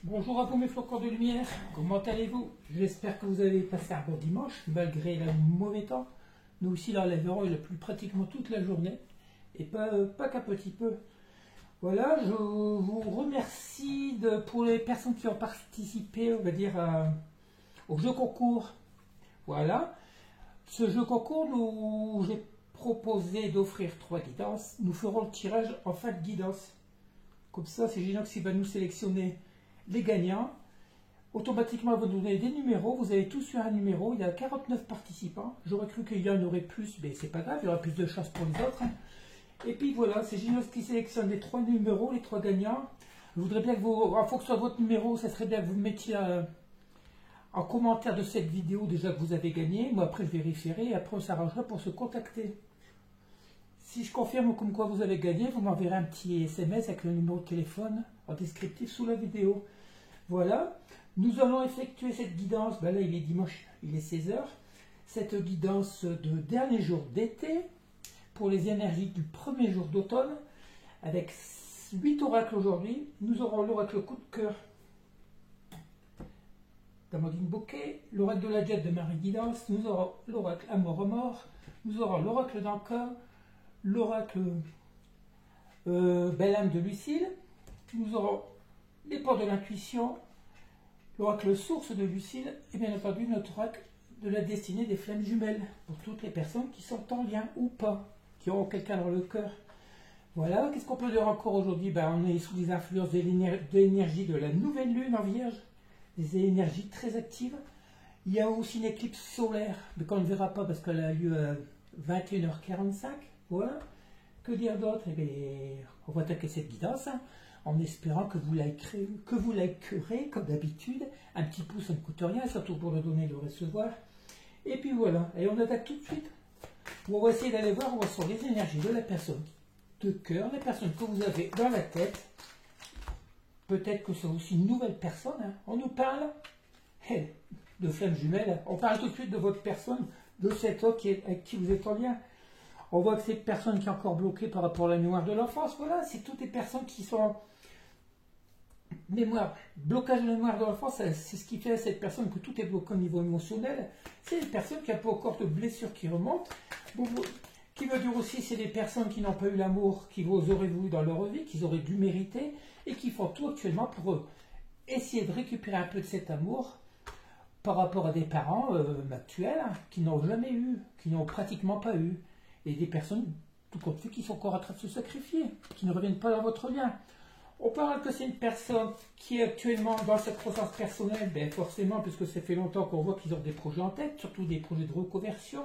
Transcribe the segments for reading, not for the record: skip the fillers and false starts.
Bonjour à vous mes flocons de lumière, comment allez-vous? J'espère que vous avez passé un bon dimanche, malgré le mauvais temps. Nous aussi là, l'Aveyron, il a plu pratiquement toute la journée, et pas qu'un petit peu. Voilà, je vous remercie pour les personnes qui ont participé, on va dire, au jeu concours. Voilà, ce jeu concours, j'ai proposé d'offrir 3 guidances. Nous ferons le tirage en fin de guidance. Comme ça, c'est Ginox qui va nous sélectionner les gagnants. Automatiquement, vous donnez des numéros. Vous avez tous eu un numéro. Il y a 49 participants. J'aurais cru qu'il y en aurait plus, mais c'est pas grave. Il y aura plus de chance pour les autres. Et puis voilà, c'est Ginox qui sélectionne les 3 numéros, les 3 gagnants. Je voudrais bien que vous, en fonction de votre numéro, ça serait bien que vous mettiez en commentaire de cette vidéo déjà que vous avez gagné. Moi, après, je vérifierai et après, on s'arrangera pour se contacter. Si je confirme comme quoi vous avez gagné, vous m'enverrez un petit SMS avec le numéro de téléphone en descriptif sous la vidéo. Voilà, nous allons effectuer cette guidance, ben là il est dimanche, il est 16 h, cette guidance de dernier jour d'été pour les énergies du premier jour d'automne, avec 8 oracles aujourd'hui. Nous aurons l'oracle coup de cœur d'Amandine Bouquet, l'oracle de la Jet de Marie Guidance, nous aurons l'oracle Amour Remords, nous aurons l'oracle d'Anka, l'oracle Belle âme de Lucille, nous aurons les ports de l'intuition, l'oracle source de Lucille, et bien entendu notre oracle de la destinée des flammes jumelles, pour toutes les personnes qui sont en lien ou pas, qui ont quelqu'un dans le cœur. Voilà, qu'est-ce qu'on peut dire encore aujourd'hui? Ben, on est sous les influences de l'énergie de la nouvelle lune en Vierge, des énergies très actives. Il y a aussi une éclipse solaire, mais qu'on ne verra pas parce qu'elle a lieu à 21h45. Voilà. Que dire d'autre? Eh bien, on va attaquer cette guidance en espérant que vous likerez, comme d'habitude. Un petit pouce, ça ne coûte rien, surtout pour le donner et le recevoir. Et puis voilà, et on attaque tout de suite. On va essayer d'aller voir sur les énergies de la personne de cœur, les personnes que vous avez dans la tête. Peut-être que c'est aussi une nouvelle personne. On nous parle de flammes jumelles. On parle tout de suite de votre personne, de cet homme avec qui vous êtes en lien. On voit que c'est une personne qui est encore bloquée par rapport à la mémoire de l'enfance. Voilà, c'est toutes les personnes qui sont en mémoire. Blocage de la mémoire de l'enfance, c'est ce qui fait à cette personne que tout est bloqué au niveau émotionnel. C'est une personne qui n'a pas encore de blessures qui remontent. Qui veut dire aussi, c'est des personnes qui n'ont pas eu l'amour qu'ils auraient voulu dans leur vie, qu'ils auraient dû mériter, et qui font tout actuellement pour essayer de récupérer un peu de cet amour par rapport à des parents actuels qui n'ont jamais eu, qui n'ont pratiquement pas eu. Et des personnes, tout compte fait, qui sont encore en train de se sacrifier, qui ne reviennent pas dans votre lien. On parle que c'est une personne qui est actuellement dans sa croissance personnelle, ben forcément, puisque ça fait longtemps qu'on voit qu'ils ont des projets en tête, surtout des projets de reconversion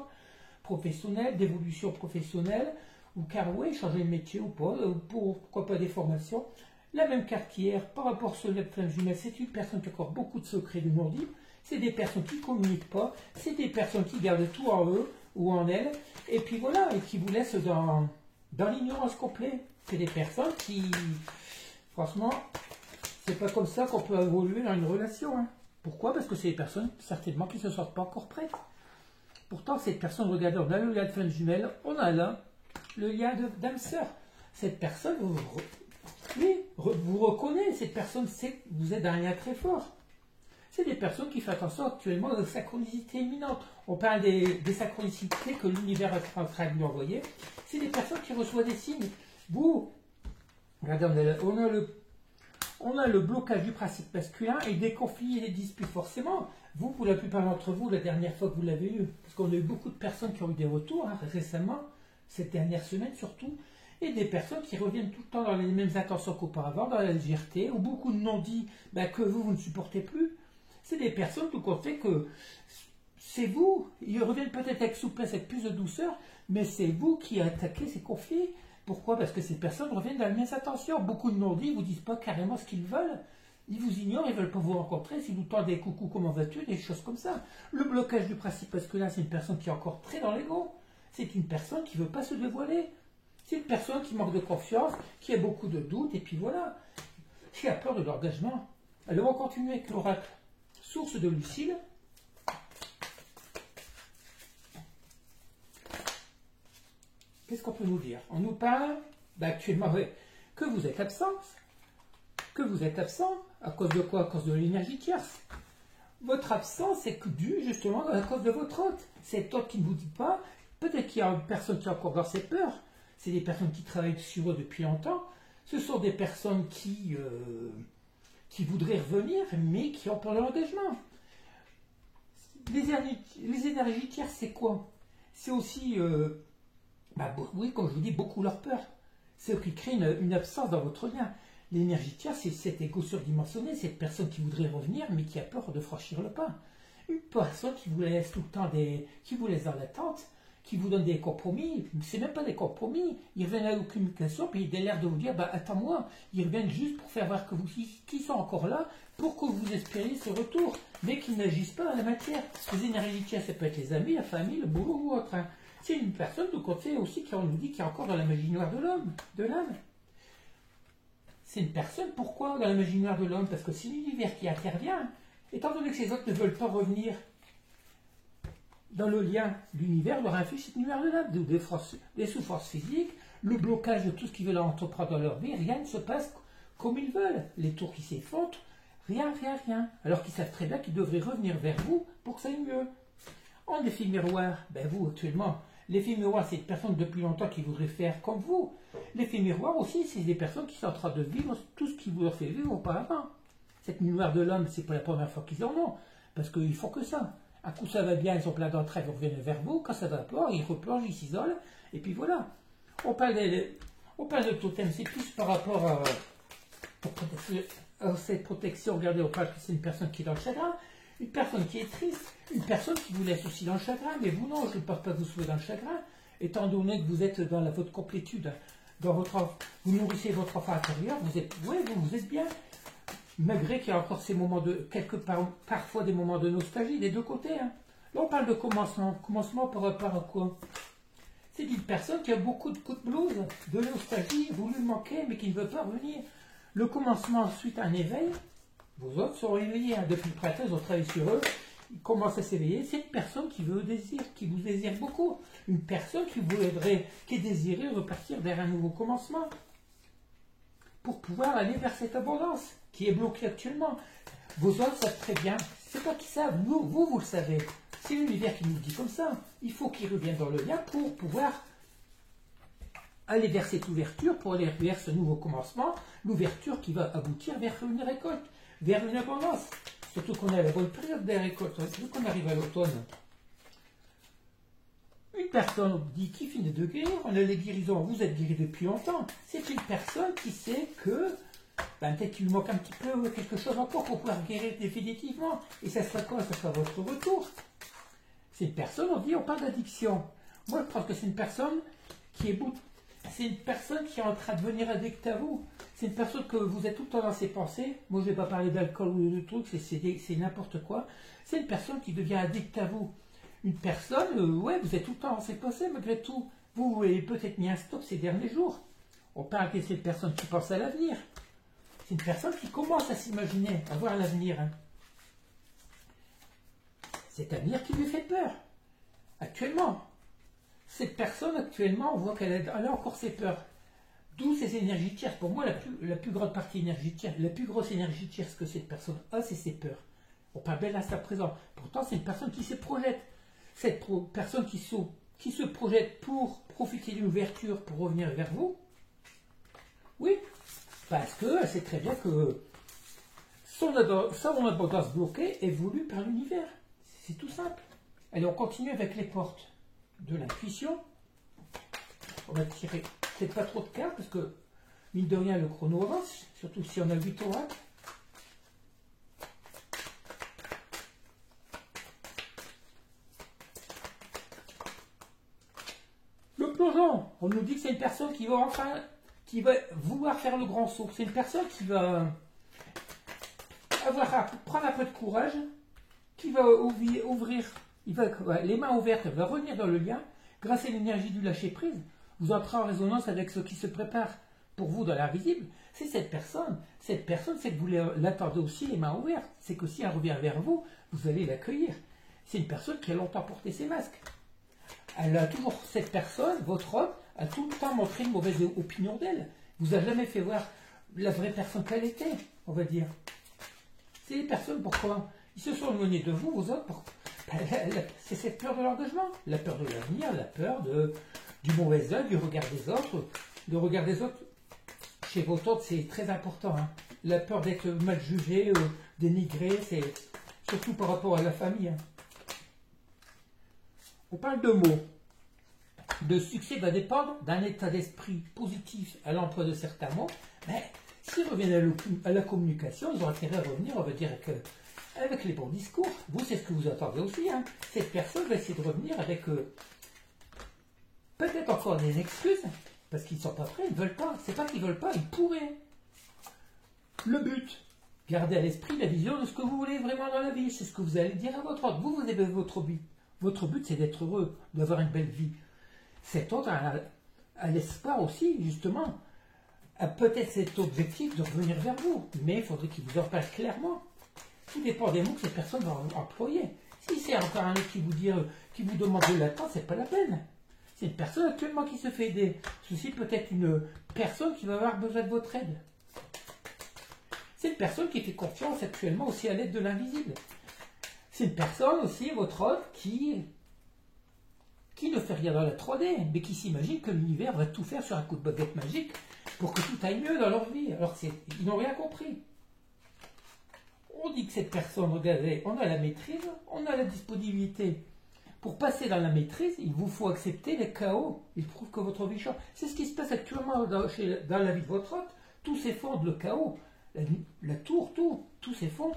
professionnelle, d'évolution professionnelle, ou car oui, changer de métier ou pas, pourquoi pas des formations. La même carte qu'hier, par rapport à ce flamme jumelle, c'est une personne qui a encore beaucoup de secrets de non-dits, c'est des personnes qui ne communiquent pas, c'est des personnes qui gardent tout en eux, ou en elle, et puis voilà, et qui vous laissent dans l'ignorance complète. C'est des personnes qui, franchement, c'est pas comme ça qu'on peut évoluer dans une relation. Pourquoi? Parce que c'est des personnes, certainement, qui ne se sentent pas encore prêtes. Pourtant, cette personne, regardez, on a le lien de flamme jumelle, on a là le lien d'âme sœur. Cette personne, vous reconnaissez, cette personne sait que vous êtes dans un lien très fort. C'est des personnes qui font attention actuellement de synchronicité imminente. On parle des synchronicités que l'univers est en train de lui envoyer. C'est des personnes qui reçoivent des signes. Vous, regardez, on a le blocage du principe masculin et des conflits et des disputes. Forcément, vous, pour la plupart d'entre vous, la dernière fois que vous l'avez eu, parce qu'on a eu beaucoup de personnes qui ont eu des retours récemment, cette dernière semaine surtout, et des personnes qui reviennent tout le temps dans les mêmes intentions qu'auparavant, dans la légèreté, ou beaucoup de non-dits que vous ne supportez plus. C'est des personnes tout compte fait que c'est vous, ils reviennent peut-être avec souplesse, avec plus de douceur, mais c'est vous qui attaquez ces conflits. Pourquoi? Parce que ces personnes reviennent dans les mêmes intentions. Beaucoup de non-dits ne vous disent pas carrément ce qu'ils veulent. Ils vous ignorent, ils ne veulent pas vous rencontrer. Si vous tendez coucou, comment vas-tu, des choses comme ça. Le blocage du principe masculin, c'est une personne qui est encore très dans l'ego. C'est une personne qui ne veut pas se dévoiler. C'est une personne qui manque de confiance, qui a beaucoup de doutes, et puis voilà. Qui a peur de l'engagement. Alors on continue avec l'oracle source de Lucille. Qu'est-ce qu'on peut nous dire? On nous parle actuellement que vous êtes absente, que vous êtes absent. À cause de quoi? À cause de l'énergie tierce. Votre absence est due justement à cause de votre hôte. Cet hôte qui ne vous dit pas, peut-être qu'il y a une personne qui a encore dans ses peurs. C'est des personnes qui travaillent sur eux depuis longtemps. Ce sont des personnes qui voudraient revenir, mais qui ont peur de l'engagement. Les énergies tierces, c'est quoi? C'est aussi, oui, comme je vous dis, beaucoup leur peur. C'est eux qui créent une absence dans votre lien. L'énergie tierce, c'est cet égo surdimensionné, cette personne qui voudrait revenir, mais qui a peur de franchir le pas. Une personne qui vous laisse tout le temps qui vous laisse dans l'attente, qui vous donne des compromis, c'est même pas des compromis, ils reviennent à la communication, puis ils ont l'air de vous dire, attends-moi, ils reviennent juste pour faire voir que qu'ils sont encore là, pour que vous espériez ce retour, mais qu'ils n'agissent pas dans la matière. Les énergies tierces, ça peut être les amis, la famille, le boulot ou autre. Hein. C'est une personne de côté aussi qui nous dit qu'il y a encore dans la magie noire de l'homme, de l'âme. C'est une personne, pourquoi dans la magie noire de l'homme? Parce que c'est l'univers qui intervient, étant donné que ces autres ne veulent pas revenir dans le lien, l'univers leur inflige cette lumière de l'âme, des souffrances physiques, le blocage de tout ce qu'ils veulent entreprendre dans leur vie, rien ne se passe comme ils veulent. Les tours qui s'effondrent, rien. Alors qu'ils savent très bien qu'ils devraient revenir vers vous pour que ça aille mieux. En effet miroir, vous actuellement, l'effet miroir c'est une personne depuis longtemps qui voudrait faire comme vous. L'effet miroir aussi, c'est des personnes qui sont en train de vivre tout ce qui vous leur fait vivre auparavant. Cette lumière de l'homme, c'est pas la première fois qu'ils en ont, parce qu'ils font que ça. Un coup ça va bien, ils ont plein d'entrailles, ils reviennent vers vous. Quand ça va pas, ils replongent, ils s'isolent. Et puis voilà. On parle de totem, c'est plus par rapport à cette protection. Regardez, on parle que c'est une personne qui est dans le chagrin, une personne qui est triste, une personne qui vous laisse aussi dans le chagrin. Mais vous non, je ne pense pas que vous soyez dans le chagrin, étant donné que vous êtes dans votre complétude, vous nourrissez votre enfant intérieur, vous êtes bien. Malgré qu'il y a encore ces moments parfois des moments de nostalgie des deux côtés. Hein. Là, on parle de commencement. Commencement par rapport à quoi? C'est une personne qui a beaucoup de coups de blues, de nostalgie, voulu manquer, mais qui ne veut pas revenir. Le commencement suite à un éveil, vos autres sont réveillés. Hein. Depuis le printemps, ils ont travaillé sur eux, ils commencent à s'éveiller. C'est une personne qui vous désire beaucoup. Une personne qui est désirée repartir vers un nouveau commencement. Pour pouvoir aller vers cette abondance qui est bloquée actuellement. Vos autres savent très bien, c'est pas qu'ils savent, vous le savez. C'est l'univers qui nous dit comme ça. Il faut qu'ils reviennent dans le lien pour pouvoir aller vers cette ouverture, pour aller vers ce nouveau commencement, l'ouverture qui va aboutir vers une récolte, vers une abondance. Surtout qu'on est à la bonne période des récoltes, surtout qu'on arrive à l'automne. Une personne dit qui finit de guérir, on a les guérisons, vous êtes guéri depuis longtemps. C'est une personne qui sait que peut-être qu'il lui manque un petit peu quelque chose encore pour pouvoir guérir définitivement. Et ça sera quoi? Ça sera votre retour. C'est une personne, on parle d'addiction. Moi, je pense que c'est une personne qui est c'est une personne qui est en train de venir addict à vous. C'est une personne que vous êtes tout le temps dans ses pensées. Moi, je ne vais pas parler d'alcool ou de trucs, c'est n'importe quoi. C'est une personne qui devient addict à vous. Une personne, vous êtes tout le temps dans ses pensées, malgré tout. Vous avez peut-être mis un stop ces derniers jours. On parle de cette personne qui pense à l'avenir. C'est une personne qui commence à s'imaginer, à voir l'avenir. Hein. Cet avenir qui lui fait peur. Actuellement. Cette personne, actuellement, on voit qu'elle a encore ses peurs. D'où ces énergies tierces. Pour moi, la plus grande partie énergie tierce, la plus grosse énergie tierce que cette personne a, c'est ses peurs. On parle belle à sa présent. Pourtant, c'est une personne qui se projette. Cette personne qui se projette pour profiter d'une ouverture, pour revenir vers vous. Oui, parce que c'est très bien que son abondance bloquée est voulue par l'univers. C'est tout simple. Allez, on continue avec les portes de l'intuition. On va tirer peut-être pas trop de cartes, parce que, mine de rien, le chrono avance, surtout si on a 8 oracles. Le plongeon, on nous dit que c'est une personne qui va vouloir faire le grand saut. C'est une personne qui va prendre un peu de courage, qui va ouvrir, les mains ouvertes, elle va revenir dans le lien, grâce à l'énergie du lâcher-prise. Vous entrez en résonance avec ce qui se prépare pour vous dans l'invisible. C'est cette personne. Cette personne, c'est que vous l'attendez aussi les mains ouvertes. C'est que si elle revient vers vous, vous allez l'accueillir. C'est une personne qui a longtemps porté ses masques. Elle a toujours, cette personne, votre homme, a tout le temps montré une mauvaise opinion d'elle. Vous a jamais fait voir la vraie personne qu'elle était, on va dire. C'est les personnes, pourquoi ils se sont éloignés de vous, vous autres, c'est cette peur de l'engagement, la peur de l'avenir, la peur du mauvais œil, du regard des autres. Le regard des autres, chez vos autres, c'est très important. Hein. La peur d'être mal jugé, dénigré, c'est surtout par rapport à la famille. Hein. On parle de mots. Le succès va dépendre d'un état d'esprit positif à l'emploi de certains mots. Mais s'ils reviennent à la communication, ils ont intérêt à revenir, on va dire, avec les bons discours. Vous, c'est ce que vous entendez aussi. Hein. Cette personne va essayer de revenir avec peut-être encore des excuses, parce qu'ils ne sont pas prêts, ils ne veulent pas. C'est pas qu'ils ne veulent pas, ils pourraient. Le but, gardez à l'esprit la vision de ce que vous voulez vraiment dans la vie. C'est ce que vous allez dire à votre autre. Vous avez votre but. Votre but, c'est d'être heureux, d'avoir une belle vie. Cet autre a l'espoir aussi, justement, a peut-être cet objectif de revenir vers vous. Mais il faudrait qu'il vous en parle clairement. Tout dépend des mots que cette personne va employer. Si c'est encore un autre qui vous demande de l'attendre, c'est pas la peine. C'est une personne actuellement qui se fait aider. Ceci peut être une personne qui va avoir besoin de votre aide. C'est une personne qui fait confiance actuellement aussi à l'aide de l'invisible. C'est une personne aussi, votre autre, qui ne fait rien dans la 3D, mais qui s'imagine que l'univers va tout faire sur un coup de baguette magique pour que tout aille mieux dans leur vie. Alors ils n'ont rien compris. On dit que cette personne, regardez, on a la maîtrise, on a la disponibilité. Pour passer dans la maîtrise, il vous faut accepter les chaos. Il prouve que votre vie change. C'est ce qui se passe actuellement dans la vie de votre hôte. Tout s'effondre, le chaos, la tour, tout s'effondre.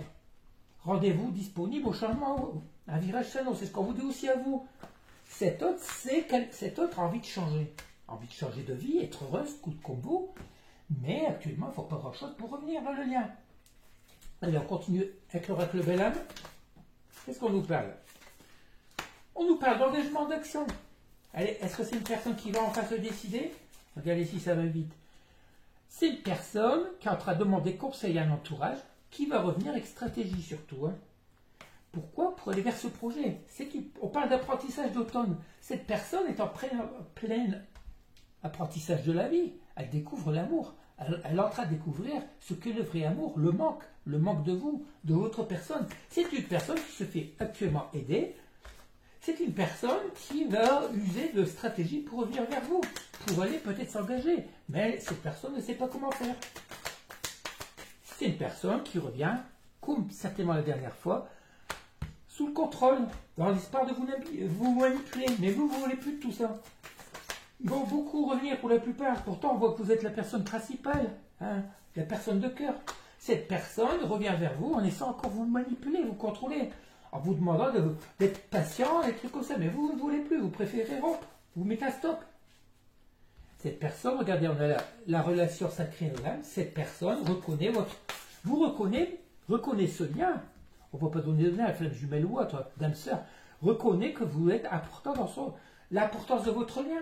Rendez-vous disponible au changement, un virage salon. C'est ce qu'on vous dit aussi à vous. Cet autre a envie de changer. Envie de changer de vie, être heureuse, coûte comme vous. Mais actuellement, il ne faut pas grand-chose pour revenir dans le lien. Allez, on continue avec l'oracle Bel-Âme. Qu'est-ce qu'on nous parle? On nous parle d'engagement, d'action. Allez, est-ce que c'est une personne qui va enfin se décider? Regardez si ça va vite. C'est une personne qui est en train de demander conseil à un entourage, qui va revenir avec stratégie surtout. Hein. Pourquoi? Pour aller vers ce projet. On parle d'apprentissage d'automne. Cette personne est en plein apprentissage de la vie. Elle découvre l'amour. Elle est en train de découvrir ce qu'est le vrai amour, le manque de vous, de votre personne. C'est une personne qui se fait actuellement aider. C'est une personne qui va user de stratégie pour revenir vers vous, pour aller peut-être s'engager. Mais cette personne ne sait pas comment faire. C'est une personne qui revient, comme certainement la dernière fois, sous le contrôle, dans l'espoir de vous manipuler. Mais vous ne voulez plus de tout ça. Ils vont beaucoup revenir pour la plupart. Pourtant, on voit que vous êtes la personne principale, hein, la personne de cœur. Cette personne revient vers vous en laissant encore vous manipuler, vous contrôler, en vous demandant d'être patient, des trucs comme ça. Mais vous ne voulez plus, vous préférez rompre, vous mettez un stop. Cette personne, regardez, on a la relation sacrée à l'âme. Cette personne reconnaît ce lien. On ne va pas donner de lien à flamme jumelle ou autre, d'âme sœur. Reconnaît que vous êtes important dans l'importance de votre lien.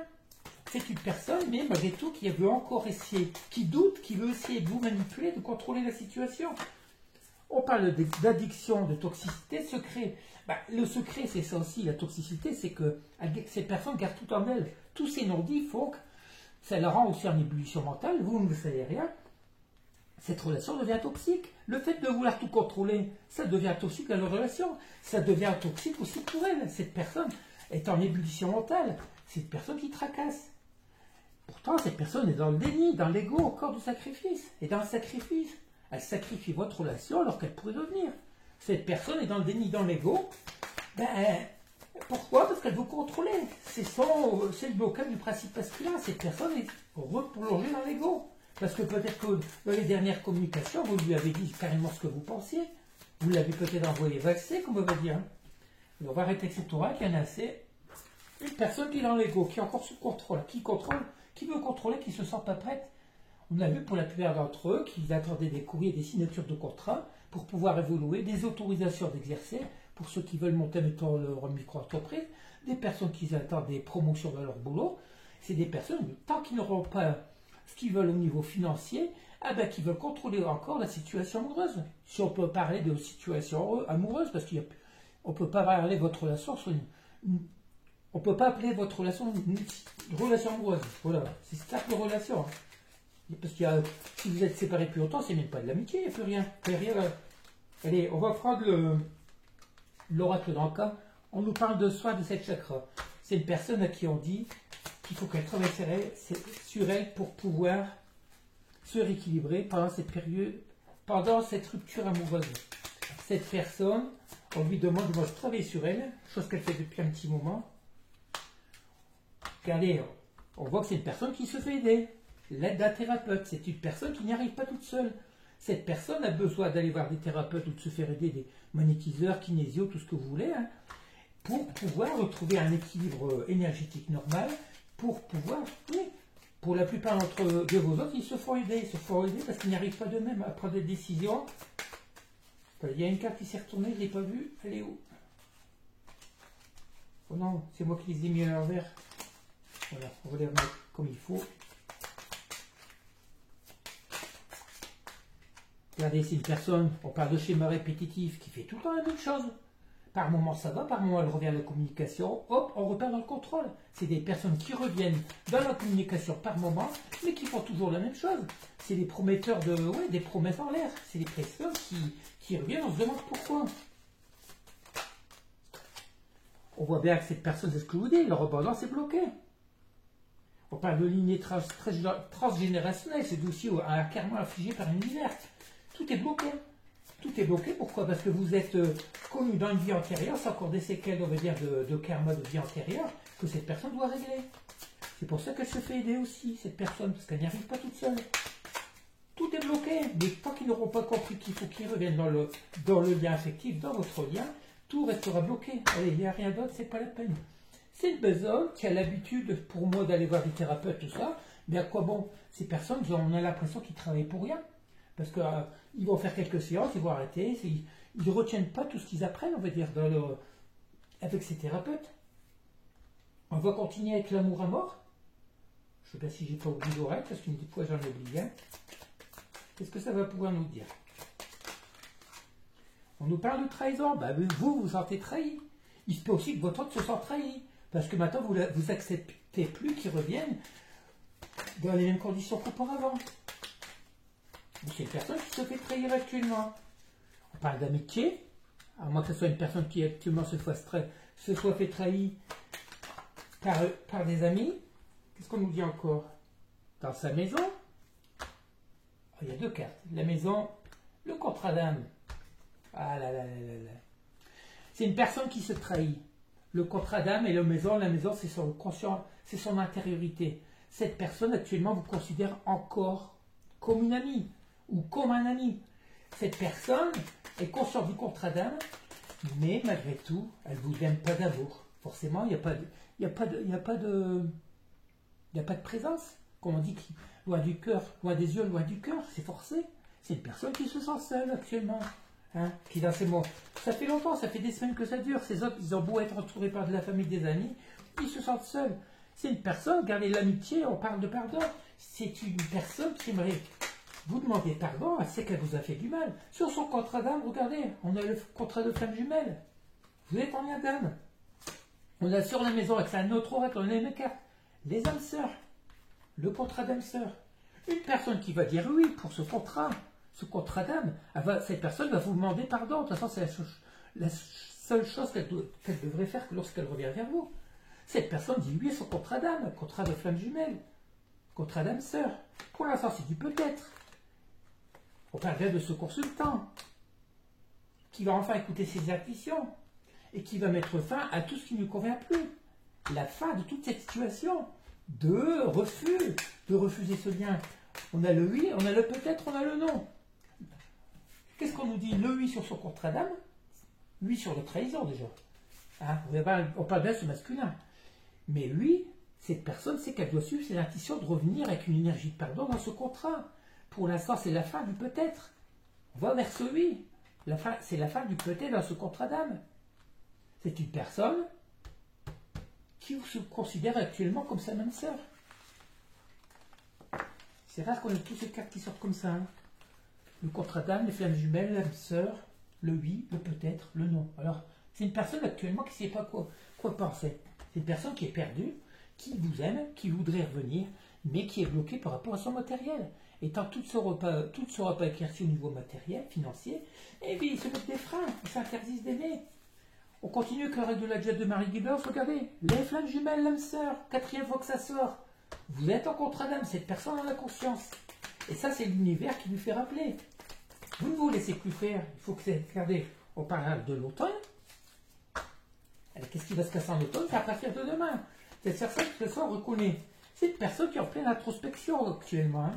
C'est une personne, mais malgré tout, qui veut encore essayer, qui doute, qui veut essayer de vous manipuler, de contrôler la situation. On parle d'addiction, de toxicité, de secret. Le secret, c'est ça aussi, la toxicité, c'est que ces personnes gardent tout en elles. Tous ces non-dits font que ça la rend aussi en ébullition mentale, vous ne savez rien. Cette relation devient toxique. Le fait de vouloir tout contrôler, ça devient toxique dans leur relation. Ça devient toxique aussi pour elle. Cette personne est en ébullition mentale. C'est une personne qui tracasse. Pourtant, cette personne est dans le déni, dans l'ego encore du sacrifice. Et dans le sacrifice, elle sacrifie votre relation alors qu'elle pourrait devenir. Cette personne est dans le déni, dans l'ego. Pourquoi? Parce qu'elle veut contrôler. C'est le blocage du principe masculin. Cette personne est replongée dans l'ego. Parce que peut-être que dans les dernières communications, vous lui avez dit carrément ce que vous pensiez. Vous l'avez peut-être envoyé valser, comme on va dire. Et on va arrêter avec cet oral qui en a assez. Une personne qui est dans l'ego, qui est encore sous contrôle, qui veut contrôler, qui ne se sent pas prête. On a vu pour la plupart d'entre eux qu'ils attendaient des courriers, des signatures de contrat pour pouvoir évoluer, des autorisations d'exercer pour ceux qui veulent monter, mettons, leur micro-entreprise, des personnes qui attendent des promotions dans leur boulot. C'est des personnes, tant qu'ils n'auront pas ce qu'ils veulent au niveau financier, qui veulent contrôler encore la situation amoureuse. Si on peut parler de situation amoureuse, parce qu'on ne peut pas parler de votre relation sur on ne peut pas appeler votre relation une relation amoureuse. Voilà, c'est ça que relation. Hein. Parce que si vous êtes séparés plus longtemps, c'est même pas de l'amitié, il n'y a plus rien. Allez, on va prendre l'oracle dans le cas. On nous parle de soi, de cette chakra. C'est une personne à qui on dit qu'il faut qu'elle travaille sur elle pour pouvoir se rééquilibrer pendant cette période, pendant cette rupture amoureuse. Cette personne, on lui demande de travailler sur elle, chose qu'elle fait depuis un petit moment. Regardez, on voit que c'est une personne qui se fait aider. L'aide d'un thérapeute, c'est une personne qui n'y arrive pas toute seule. Cette personne a besoin d'aller voir des thérapeutes ou de se faire aider, des magnétiseurs, kinésios, tout ce que vous voulez, hein, pour pouvoir retrouver un équilibre énergétique normal, pour pouvoir, oui, pour la plupart de vos autres, ils se font aider parce qu'ils n'y arrivent pas d'eux-mêmes à prendre des décisions. Il y a une carte qui s'est retournée, je ne l'ai pas vue, elle est où? Oh non, c'est moi qui les ai mis à l'envers. Voilà, on va les remettre comme il faut. Regardez, c'est une personne, on parle de schéma répétitif, qui fait tout le temps la même chose. Par moment ça va, par moment elle revient à la communication, hop, on repart dans le contrôle. C'est des personnes qui reviennent dans la communication par moment, mais qui font toujours la même chose. C'est des prometteurs des promesses en l'air. C'est des personnes qui reviennent, on se demande pourquoi. On voit bien que cette personne, c'est ce que je vous dis, leur abondance est bloquée. On parle de lignée transgénérationnelle, c'est aussi un karma affligé par l'univers. Tout est bloqué. Tout est bloqué, pourquoi? Parce que vous êtes connu dans une vie antérieure, c'est encore des séquelles, on va dire, de karma de vie antérieure, que cette personne doit régler. C'est pour ça qu'elle se fait aider aussi, cette personne, parce qu'elle n'y arrive pas toute seule. Tout est bloqué, mais tant qu'ils n'auront pas compris qu'il faut qu'ils reviennent dans le lien affectif, dans votre lien, tout restera bloqué. Allez, il n'y a rien d'autre, c'est pas la peine. C'est une personne qui a l'habitude, pour moi, d'aller voir des thérapeutes, tout ça, mais à quoi bon? Ces personnes, on a l'impression qu'ils travaillent pour rien. Parce qu'ils vont faire quelques séances, ils vont arrêter, ils ne retiennent pas tout ce qu'ils apprennent, on va dire, avec ces thérapeutes. On va continuer avec l'amour à mort. Je ne sais pas si j'ai pas oublié l'oreille, parce qu'une fois j'en ai oublié un. Qu'est-ce que ça va pouvoir nous dire? On nous parle de trahison. Ben, vous sentez trahi. Il se peut aussi que votre autre se sente trahi. Parce que maintenant, vous n'acceptez plus qu'ils reviennent dans les mêmes conditions qu'auparavant. C'est une personne qui se fait trahir actuellement. On parle d'amitié, à moins que ce soit une personne qui actuellement se soit fait trahir par des amis. Qu'est-ce qu'on nous dit encore? Dans sa maison, il y a deux cartes. La maison, le contrat d'âme. Ah là là là là là. C'est une personne qui se trahit. Le contrat d'âme et la maison c'est son conscient, c'est son intériorité. Cette personne actuellement vous considère encore comme une amie ou comme un ami. Cette personne est consciente du contrat d'âme, mais malgré tout, elle ne vous aime pas d'amour. Forcément, il n'y a pas de présence. Comme on dit, loin du cœur, loin des yeux, loin du cœur, c'est forcé. C'est une personne qui se sent seule actuellement. Hein, qui dans ces mots. Ça fait longtemps, ça fait des semaines que ça dure. Ces autres, ils ont beau être entourés par de la famille, des amis, ils se sentent seuls. C'est une personne, regardez l'amitié, on parle de pardon. C'est une personne qui aimerait vous demander pardon, elle sait qu'elle vous a fait du mal. Sur son contrat d'âme, regardez, on a le contrat de flamme jumelle. Vous êtes en lien d'âme. On a sur la maison avec un autre oracle, on a les mêmes cartes. Les âmes sœurs. Le contrat d'âme sœur. Une personne qui va dire oui pour ce contrat d'âme, cette personne va vous demander pardon. De toute façon, c'est la seule chose qu'elle devrait faire lorsqu'elle revient vers vous. Cette personne dit oui à son contrat d'âme, contrat de flamme jumelle, contrat d'âme sœur. Pour l'instant, c'est du peut-être. On parle bien de ce consultant qui va enfin écouter ses intuitions et qui va mettre fin à tout ce qui ne lui convient plus. La fin de toute cette situation de refus, de refuser ce lien. On a le oui, on a le peut-être, on a le non. Qu'est-ce qu'on nous dit? Le oui sur son contrat d'âme, oui sur la trahison déjà. Hein, on parle bien de ce masculin. Mais lui, cette personne sait qu'elle doit suivre ses intuitions de revenir avec une énergie de pardon dans ce contrat. Pour l'instant, c'est la fin du peut-être. On va vers ce oui. C'est la fin du peut-être dans ce contrat d'âme. C'est une personne qui se considère actuellement comme sa même sœur. C'est rare qu'on ait tous ces cartes qui sortent comme ça. Hein. Le contrat d'âme, les flammes jumelles, l'âme sœur, le oui, le peut-être, le non. Alors, c'est une personne actuellement qui ne sait pas quoi penser. C'est une personne qui est perdue, qui vous aime, qui voudrait revenir, mais qui est bloquée par rapport à son matériel. Et tant que tout ne sera pas éclairci au niveau matériel, financier, et puis ils se mettent des freins, ils s'interdisent d'aimer. On continue avec la règle de la diète de Marie Gibbons, regardez, les flammes jumelles, l'âme sœur, 4e fois que ça sort. Vous êtes en contrat d'âme, cette personne en a conscience. Et ça, c'est l'univers qui lui fait rappeler. Vous ne vous laissez plus faire, il faut que c'est, regardez, on parle de l'automne. Qu'est-ce qui va se casser en automne? C'est à partir de demain. Cette personne, de toute façon, on reconnaît. C'est une personne qui est en pleine introspection actuellement. Hein.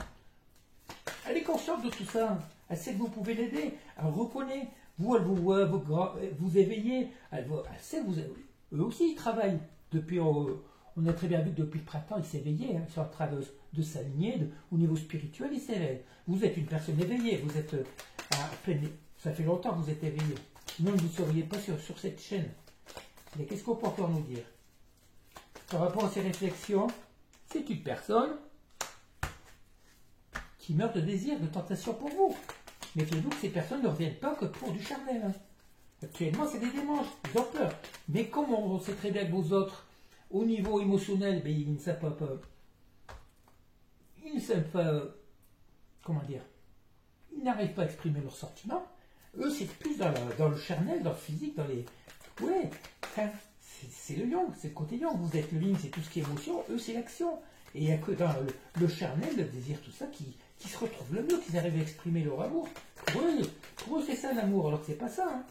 Elle est consciente de tout ça. Elle sait que vous pouvez l'aider. Elle reconnaît. Vous, elle vous voit vous éveiller. Elle sait que eux aussi, ils travaillent. Depuis, on a très bien vu que depuis le printemps, ils s'éveillaient. Hein. Ils sont en train de s'aligner. Au niveau spirituel, ils s'éveillent. Vous êtes une personne éveillée. Vous êtes ça fait longtemps que vous êtes éveillé. Sinon, vous ne seriez pas sur cette chaîne. Mais qu'est-ce qu'on peut encore nous dire? Par rapport à ces réflexions, c'est une personne qui meurt de désir, de tentation pour vous. Méfiez-vous que ces personnes ne reviennent pas que pour du charnel. Hein. Actuellement, c'est des démanges, ils ont peur. Mais comme on sait très bien que vos autres, au niveau émotionnel, ben, ils ne savent pas, comment dire, ils n'arrivent pas à exprimer leurs sentiments. Eux, c'est plus dans le charnel, dans le physique, dans les... Ouais, enfin, c'est le yang, c'est le côté yang. Vous êtes le yin, c'est tout ce qui est émotion, eux, c'est l'action. Et il n'y a que dans le charnel, le désir, tout ça, qui se retrouve le mieux, qu'ils arrivent à exprimer leur amour. Pour eux, c'est ça l'amour, alors que c'est pas ça. Hein.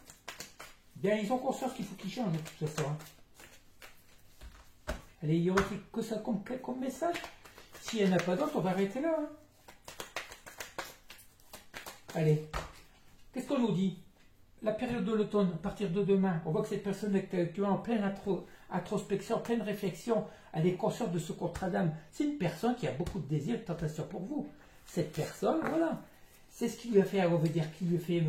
Bien, ils ont conscience qu'il faut qu'ils changent, de toute façon. Hein. Allez, il y aurait que ça comme message. S'il n'y en a pas d'autres, on va arrêter là. Hein. Allez, qu'est-ce qu'on nous dit? La période de l'automne, à partir de demain, on voit que cette personne est actuellement en pleine introspection, en pleine réflexion, elle est consciente de ce contrat d'âme. C'est une personne qui a beaucoup de désir et de tentation pour vous. Cette personne, voilà, c'est ce qui lui a fait, on veut dire, qui lui a fait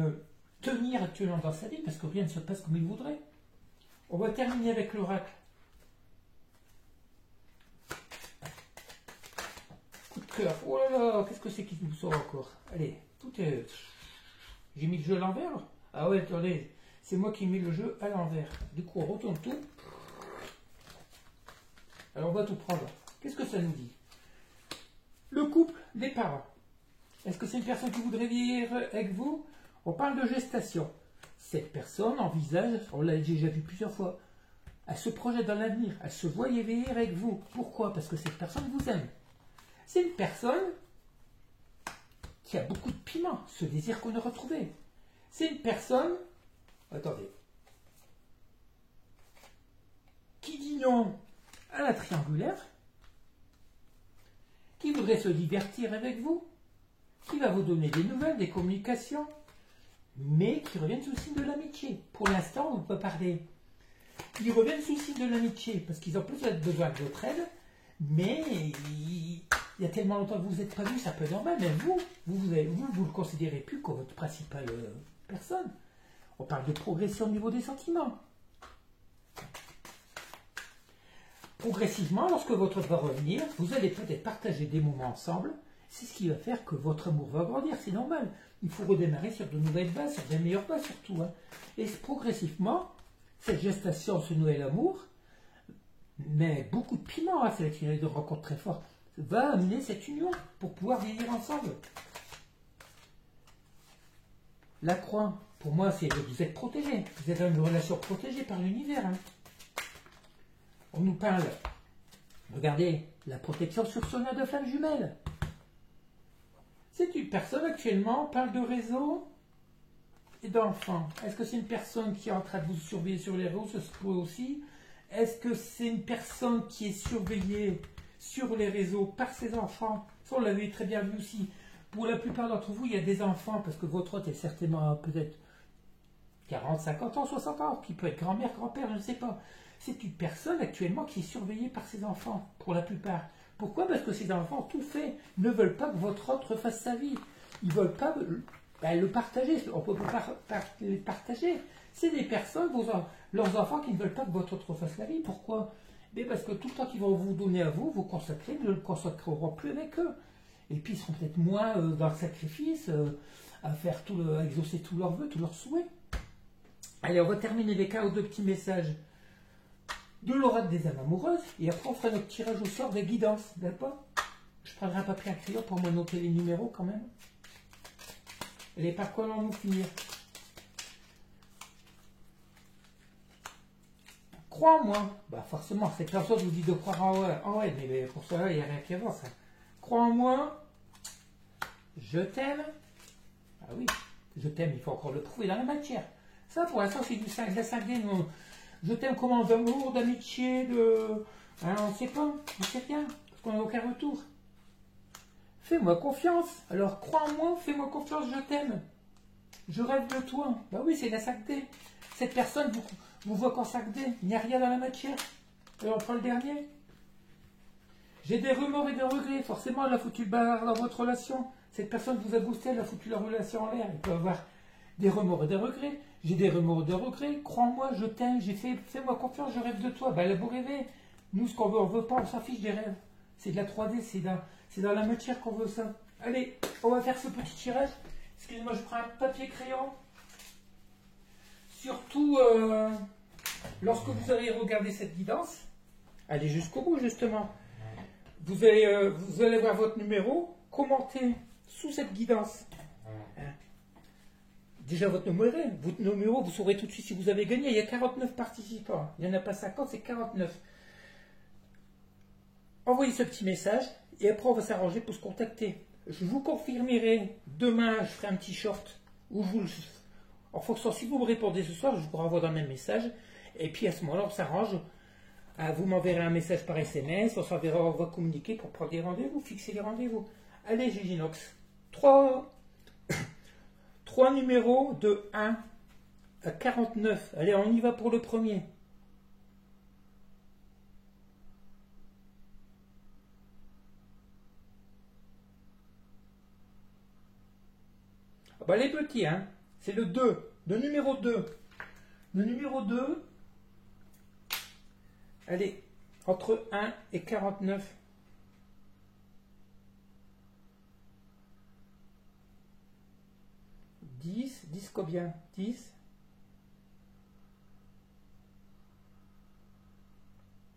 tenir actuellement dans sa vie, parce que rien ne se passe comme il voudrait. On va terminer avec l'oracle. Coup de cœur. Oh là là, qu'est-ce que c'est qui nous sort encore? Allez, tout est... J'ai mis le jeu à l'envers. Ah ouais, attendez, c'est moi qui ai mis le jeu à l'envers. Du coup, on retourne tout. Alors, on va tout prendre. Qu'est-ce que ça nous dit? Le couple des parents. Est-ce que c'est une personne qui voudrait vivre avec vous? On parle de gestation. Cette personne envisage, on l'a déjà vu plusieurs fois, elle se projette dans l'avenir, elle se voit vieillir avec vous. Pourquoi? Parce que cette personne vous aime. C'est une personne qui a beaucoup de piment, ce désir qu'on a retrouvé. C'est une personne, attendez, qui dit non à la triangulaire, qui voudrait se divertir avec vous, qui va vous donner des nouvelles, des communications, mais qui reviennent sous le signe de l'amitié. Pour l'instant, on ne peut pas parler. Ils reviennent sous le signe de l'amitié, parce qu'ils ont peut-être besoin de votre aide, mais il y a tellement longtemps que vous n'êtes pas vus, c'est un peu normal, mais vous le considérez plus comme votre principale personne. On parle de progression au niveau des sentiments. Progressivement, lorsque votre autre va revenir, vous allez peut-être partager des moments ensemble. C'est ce qui va faire que votre amour va grandir, c'est normal. Il faut redémarrer sur de nouvelles bases, sur des meilleures bases surtout. Hein. Et progressivement, cette gestation, ce nouvel amour, mais beaucoup de piment, hein, c'est une de rencontre très forte, va amener cette union pour pouvoir vieillir ensemble. La croix, pour moi, c'est que vous êtes protégé. Vous êtes dans une relation protégée par l'univers. Hein. On nous parle, regardez, la protection sur son aire de flamme jumelle. C'est une personne actuellement, on parle de réseau et d'enfants. Est-ce que c'est une personne qui est en train de vous surveiller sur les réseaux? Ça se peut aussi. Est-ce que c'est une personne qui est surveillée sur les réseaux par ses enfants? Ça, on l'avait très bien vu aussi. Pour la plupart d'entre vous, il y a des enfants, parce que votre hôte est certainement peut-être 40, 50 ans, 60 ans, qui peut être grand-mère, grand-père, je ne sais pas. C'est une personne actuellement qui est surveillée par ses enfants, pour la plupart. Pourquoi? Parce que ces enfants, tout fait, ne veulent pas que votre hôte refasse sa vie. Ils ne veulent pas le partager. On ne peut pas les partager. C'est des personnes, leurs enfants, qui ne veulent pas que votre hôte refasse la vie. Pourquoi? Mais parce que tout le temps qu'ils vont vous donner à vous, vous consacrez, ne le consacreront plus avec eux. Et puis ils seront peut-être moins dans le sacrifice, à exaucer tous leurs vœux, tous leurs souhaits. Allez, on va terminer avec un ou deux petits messages de l'oracle des âmes amoureuses, et après on fera notre tirage au sort des guidances, d'accord? Je prendrai un papier à crayon pour me noter les numéros quand même. Et par quoi allons-nous finir? Crois en moi. Bah forcément, cette personne vous dit de croire en elle, mais pour cela, il n'y a rien qui avance. Crois en moi. Je t'aime. Ah oui, je t'aime, il faut encore le prouver dans la matière. Ça, pour l'instant, c'est du 5, de la 5D. Je t'aime comment? D'amour, d'amitié, de... Hein, on ne sait pas, on ne sait rien, parce qu'on n'a aucun retour. Fais-moi confiance. Alors, crois en moi, fais-moi confiance, je t'aime. Je rêve de toi. Bah oui, c'est la 5D. Cette personne vous voit qu'en 5D. Il n'y a rien dans la matière. Et on prend le dernier. J'ai des remords et des regrets. Forcément, elle a foutu le bazar dans votre relation. Cette personne vous a boosté, elle a foutu la relation en l'air. Il peut avoir des remords et des regrets. J'ai des remords et des regrets. Crois en moi, je t'aime. Fais-moi confiance, je rêve de toi. Bah, elle a beau rêver. Nous, ce qu'on veut, on veut pas. On s'en fiche des rêves. C'est de la 3D. C'est dans la matière qu'on veut ça. Allez, on va faire ce petit tirage. Excusez-moi, je prends un papier crayon. Surtout, lorsque vous allez regarder cette guidance, allez jusqu'au bout, justement. Vous allez voir votre numéro, commentez sous cette guidance. Déjà votre numéro, vous saurez tout de suite si vous avez gagné. Il y a 49 participants. Il n'y en a pas 50, c'est 49. Envoyez ce petit message et après on va s'arranger pour se contacter. Je vous confirmerai demain, je ferai un petit short où en fonction, si vous me répondez ce soir, je vous renvoie dans le même message. Et puis à ce moment-là, on s'arrange. Vous m'enverrez un message par SMS, on va communiquer pour prendre des rendez-vous, fixer les rendez-vous. Allez, Giginox. 3 numéros de 1 à 49. Allez, on y va pour le premier. Ah bah, les petits, hein. C'est le 2. Le numéro 2. Le numéro 2. Allez, entre 1 et 49. 10 combien? 10.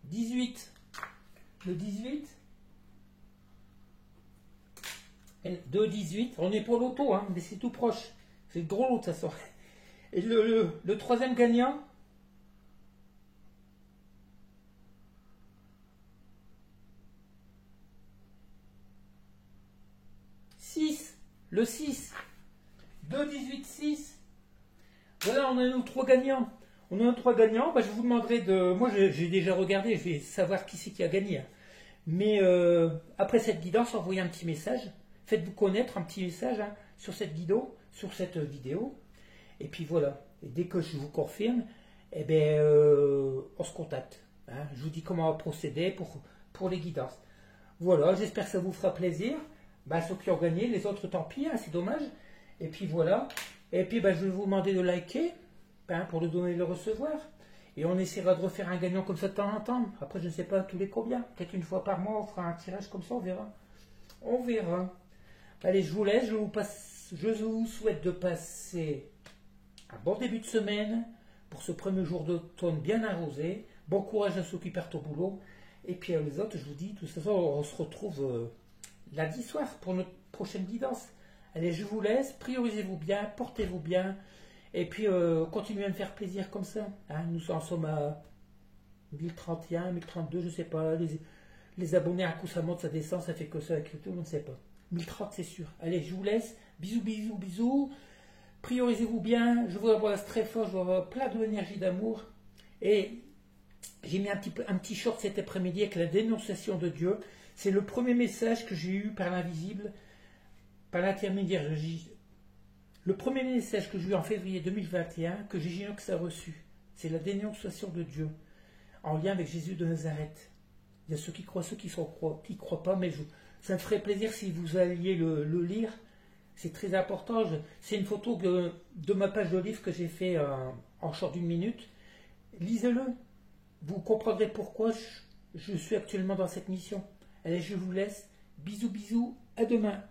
18. Le 18. 2, 18. On est pour l'auto, hein, mais c'est tout proche. C'est le gros lot, ça sort. Et le troisième gagnant. 6. Le 6. 2, 18, 6. Voilà, on a nos 3 gagnants. On a nos 3 gagnants. Bah, je vous demanderai de... Moi, j'ai déjà regardé. Je vais savoir qui c'est qui a gagné. Mais après cette guidance, envoyez un petit message. Faites-vous connaître un petit message hein, sur cette vidéo. Et puis voilà. Et dès que je vous confirme, eh ben, on se contacte. Hein. Je vous dis comment procéder pour les guidances. Voilà, j'espère que ça vous fera plaisir. Bah, ceux qui ont gagné, les autres, tant pis, hein, c'est dommage. Et puis voilà. Et puis bah, je vais vous demander de liker hein, pour le donner et le recevoir. Et on essaiera de refaire un gagnant comme ça de temps en temps. Après, je ne sais pas tous les combien. Peut-être une fois par mois, on fera un tirage comme ça, on verra. On verra. Allez, je vous laisse. Je vous souhaite de passer un bon début de semaine pour ce premier jour d'automne bien arrosé. Bon courage à ceux qui partent au boulot. Et puis à les autres, je vous dis, de toute façon, on se retrouve lundi soir pour notre prochaine guidance. Allez, je vous laisse. Priorisez-vous bien, portez-vous bien. Et puis, continuez à me faire plaisir comme ça. Hein, nous en sommes à 1031, 1032, je ne sais pas. Les abonnés, à coup, ça monte, ça descend, ça fait que ça, avec tout le monde ne sait pas. 1030, c'est sûr. Allez, je vous laisse. Bisous, bisous, bisous. Priorisez-vous bien. Je vous embrasse très fort. Je vous envoie plein d'énergie, d'amour. Et j'ai mis un petit short cet après-midi avec la dénonciation de Dieu. C'est le premier message que j'ai eu par l'invisible, par l'intermédiaire de Jésus. Le premier message que j'ai eu en février 2021, que Giginox a reçu, c'est la dénonciation de Dieu, en lien avec Jésus de Nazareth. Il y a ceux qui croient, ceux qui ne croient pas, mais ça me ferait plaisir si vous alliez le lire. C'est très important. C'est une photo de ma page de livre que j'ai fait en short d'une minute. Lisez-le. Vous comprendrez pourquoi je suis actuellement dans cette mission. Allez, je vous laisse. Bisous, bisous. À demain.